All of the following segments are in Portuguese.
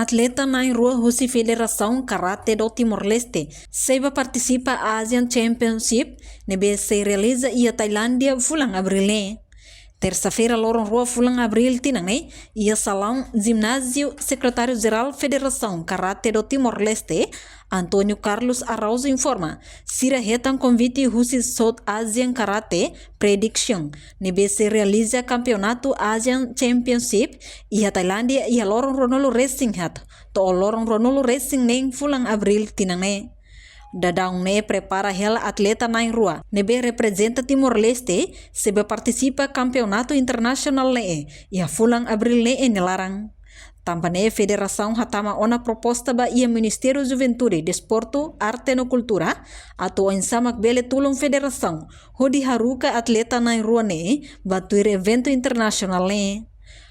atleta na rua Rusi Federação Karate do Timor-Leste seba participa a Asian Championship nebe se realiza ia Tailândia fulang abril. Terça-feira, lorong rua fulang abril tinang ia salão ginásio secretário-geral Federação Karate do Timor-Leste Antônio Carlos Araújo informa sira retan convite Rusi South Asian Karate Prediction nebe se realiza campeonato Asian Championship ia Tailândia ia lorong Ronolo Racing hat to lorong Ronolo Racing neng fulang abril tinang Dadang ne prepara hela atleta na rua. Nebe representa Timor-Leste sebe participa campeonato internacional ne ia fulang abril ne larang. Tampa ne federação hatama ona proposta ba ia Ministério Juventude, Desporto, Arte no Cultura atau insamak bele tulung federação. Hodi haruka atleta na rua ne batuir evento internacional ne.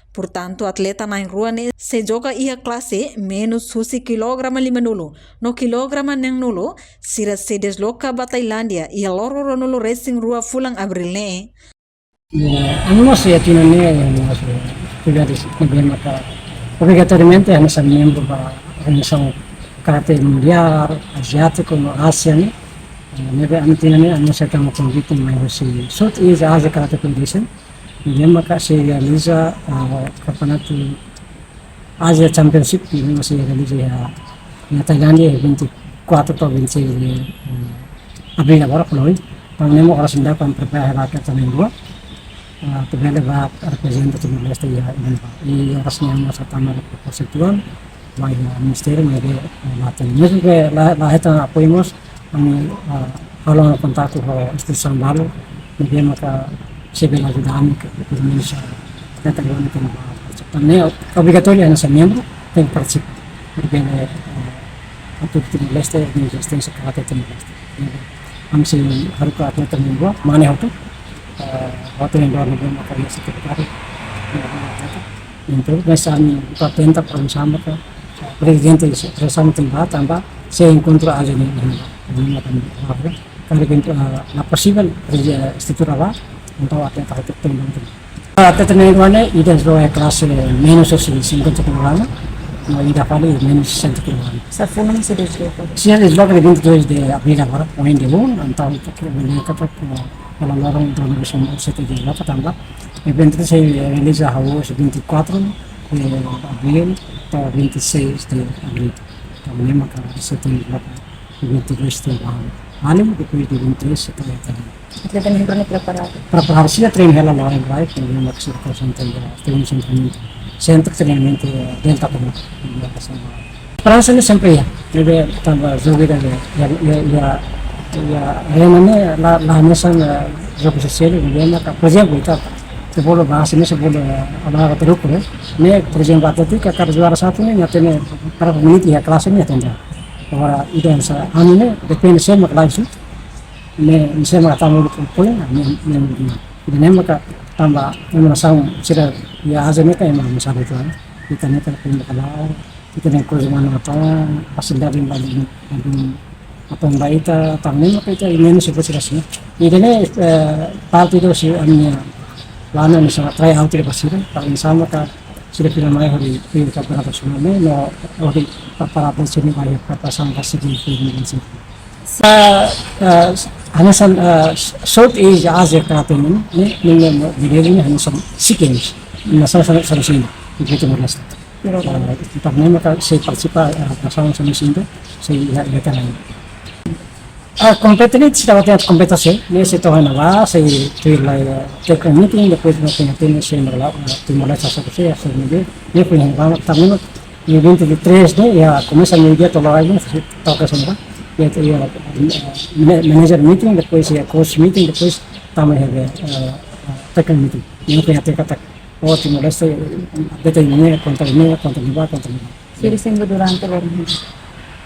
Portanto, atleta na rua ne se joga ia classe menos husi kilograma 5 nulo. No kilograma neng nulo, sira se desloca ba Tailândia ia loro ronolo racing rua fulang abril ne. Ano siya tinanay maka obrigatoriamente ano sa membro ba organisasyon karate mundial, asiático, no Ásia ne. Nebe ano tinanay ano siya tamo convite may si Southeast Asia Karate Federation. Dia maka se realiza campeonato Asia Championship ini masih realiza ya Thailandia 24 atau 26 abril agora foi. Pangnemo oras nda pan prepare rakyat tamen dua. Tebele ba representa Timor-Leste ya ini orasnya masa tamar persatuan baik ministeri media latin. Mesmo que lá então apoiamos kalau kontak com instituição baru media maka sebe ajudami que Indonesia kita terlibat dalam torneo obligatório nessa membro tem que participar porque atau Timor-Leste di existenza karate Timor-Leste amsi haruka atleta membro mana itu waktu yang luar negeri maka ia sekretari itu mesami patenta bersama ke presidente bersama tempat tambah saya encontro aja nih la possible struttura va untuk atleta tertentu. Atleta negaranya ida sebagai kelas minus 50 kg, no ida kali minus 100 kg. Safunang se desloca. Se desloca de 22 de abril agora, o em de um, então que vem para para lorong do negócio sete de lá tambah. Evento se realiza ao 24 de abril até 26 de abril. Também maka sete de lá 22 de abril, depois de 23 até Atleta membro ne preparado. Prepararsi a treino hela lá em Bright, que é uma situação treino centro treinamento delta como Esperança ne sempre ya. Jadi tambah zubida ya renane la nessa jogo social dia maka por exemplo kita sebelum bahas ini sebelum ada teruk ne por exemplo atletika kar juara satu ne nyatene para community ya kelas ini nyatene agora ida sa anine depende sempre kelas ne bisa mengatakan poin ini maka tambah menasang sila ya aja mereka yang masalah itu kita ne terpilih kalau kita ne kurang mana apa pasal dari bagi apa yang baik tamne maka itu ini sih sih ini ne partido si amnya lana ni sangat try out tidak pasir paling sama ka sudah film mai hari pilih kapan semua ne no hari para sini banyak pasang pasir di film ini hanasan Southeast Asia Karate ini ini hanasan SEA Games national solution di Timor-Leste. También maka se participa pasang solution itu se lihat lagi. Competitif sudah ada kompetisi, ini se tohan apa se tuilai take meeting depois no penting se merla Timor-Leste satu se se ini punya también evento de 3 ne ya começa a media todo aí toca semua. Yaitu ya manager meeting, depois ya coach meeting, depois também ada technical meeting. Yang kita kata oh Timor-Leste betul ini kontra ini. Siri singgo durante lorong.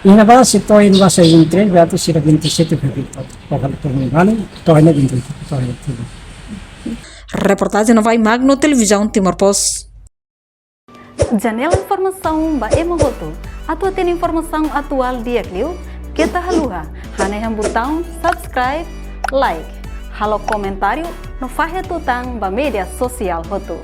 Ina ba si Toy ba sa intre berarti sira 27 Februari. Pokoknya pengalaman Toy na 27. Reportagem Nova Magno Televisão Timor Post. Janela informação ba emohoto. Atau tem informação atual dia kliu. Kita haluha, hanya yang butang subscribe, like, halo komentário, no fahe tutang ba media sosial hotu.